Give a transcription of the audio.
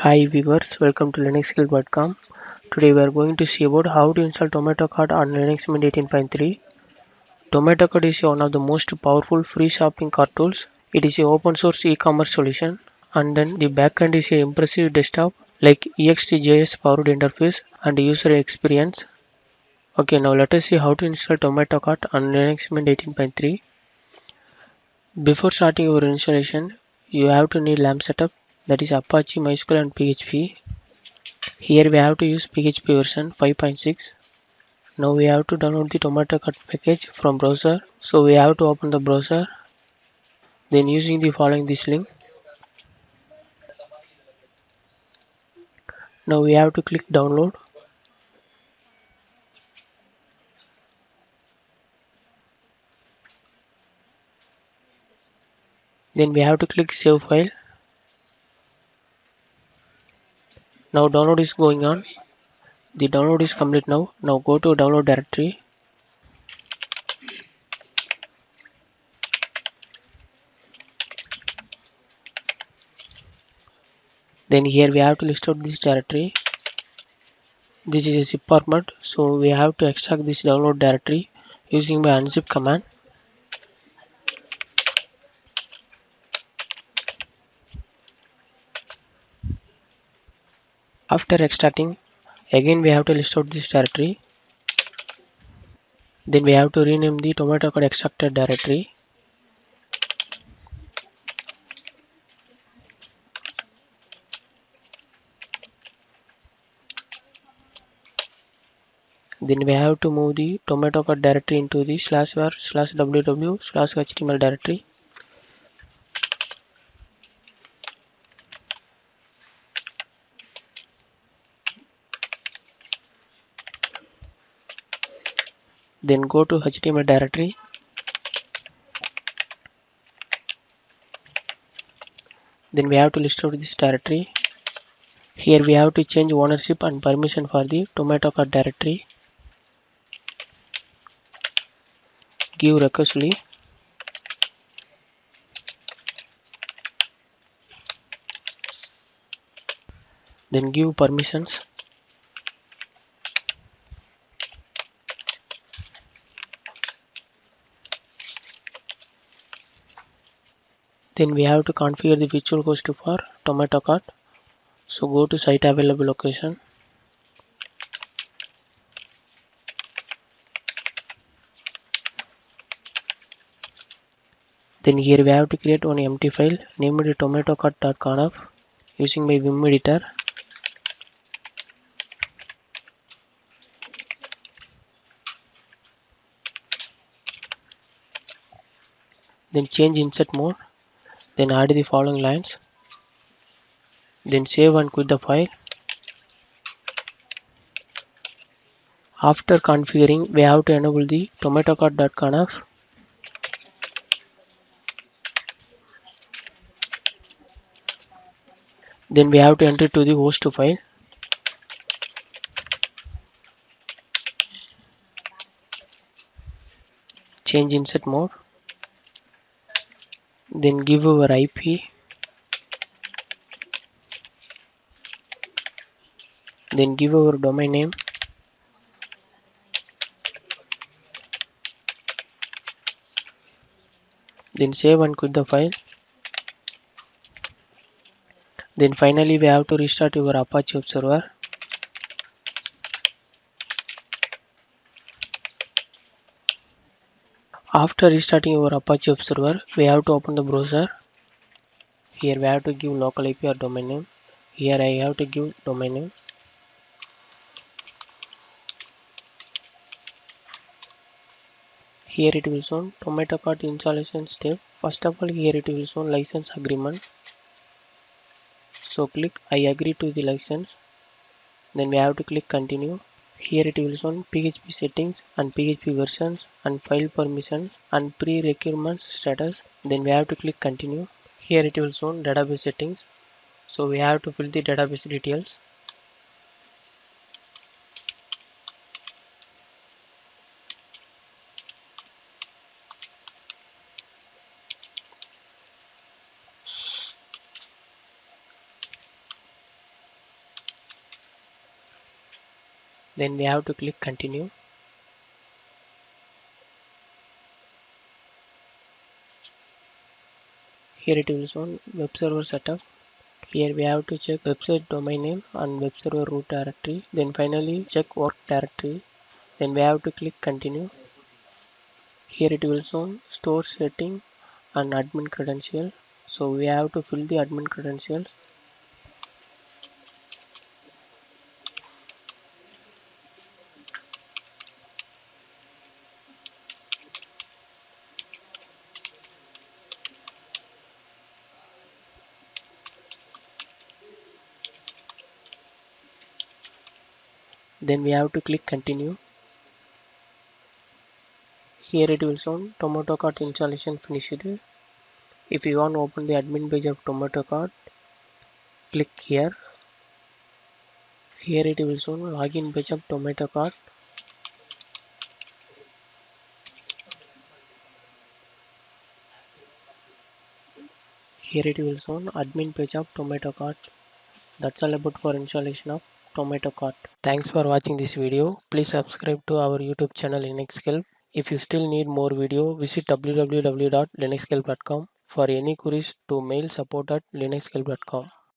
Hi viewers, welcome to linuxskill.com. Today we are going to see about how to install TomatoCart on Linux Mint 18.3. TomatoCart is one of the most powerful free shopping cart tools. It is an open source e-commerce solution, and then the backend is an impressive desktop like ExtJS-powered interface and user experience. Okay, now let us see how to install TomatoCart on Linux Mint 18.3. Before starting your installation, you have to need LAMP setup, that is Apache, MySQL and PHP. Here we have to use PHP version 5.6. Now we have to download the TomatoCart package from browser. So we have to open the browser. Then using the following this link. Now we have to click download. Then we have to click save file. Now download is going on. The download is complete now. Now go to download directory. Then here we have to list out this directory. This is a zip format, so we have to extract this download directory using my unzip command. After extracting, again we have to list out this directory. Then we have to rename the TomatoCart extracted directory. Then we have to move the TomatoCart directory into the /var/ww/html directory. Then go to HTML directory. Then we have to list out this directory. Here we have to change ownership and permission for the TomatoCart directory. Give recursively. Then give permissions. Then we have to configure the virtual host for TomatoCart. So go to site available location. Then here we have to create one empty file named tomatocart.conf using my Vim editor. Then change insert mode. Then add the following lines. Then save and quit the file. After configuring, we have to enable the tomatocart.conf. Then we have to enter to the host file. Change insert mode. Then give our IP. Then give our domain name. Then save and quit the file. Then finally we have to restart your Apache web server. After restarting your Apache web server, we have to open the browser. Here we have to give local IP or domain name. Here I have to give domain name. Here it will show TomatoCart installation step. First of all, here it will show license agreement. So click I agree to the license. Then we have to click continue. Here it will show PHP settings and PHP versions and file permissions and pre-requirements status. Then we have to click continue. Here it will show database settings. So we have to fill the database details. Then we have to click continue. Here it will show web server setup. Here we have to check website domain name and web server root directory. Then finally check work directory. Then we have to click continue. Here it will show store setting and admin credential. So we have to fill the admin credentials. Then we have to click continue. Here it will show TomatoCart installation finished. If you want to open the admin page of TomatoCart, click here. Here it will show login page of TomatoCart. Here it will show admin page of TomatoCart. That's all about for installation of TomatoCart. Thanks for watching this video. Please subscribe to our YouTube channel Linuxhelp. If you still need more video, visit www.linuxhelp.com. For any queries to mail support@linuxhelp.com.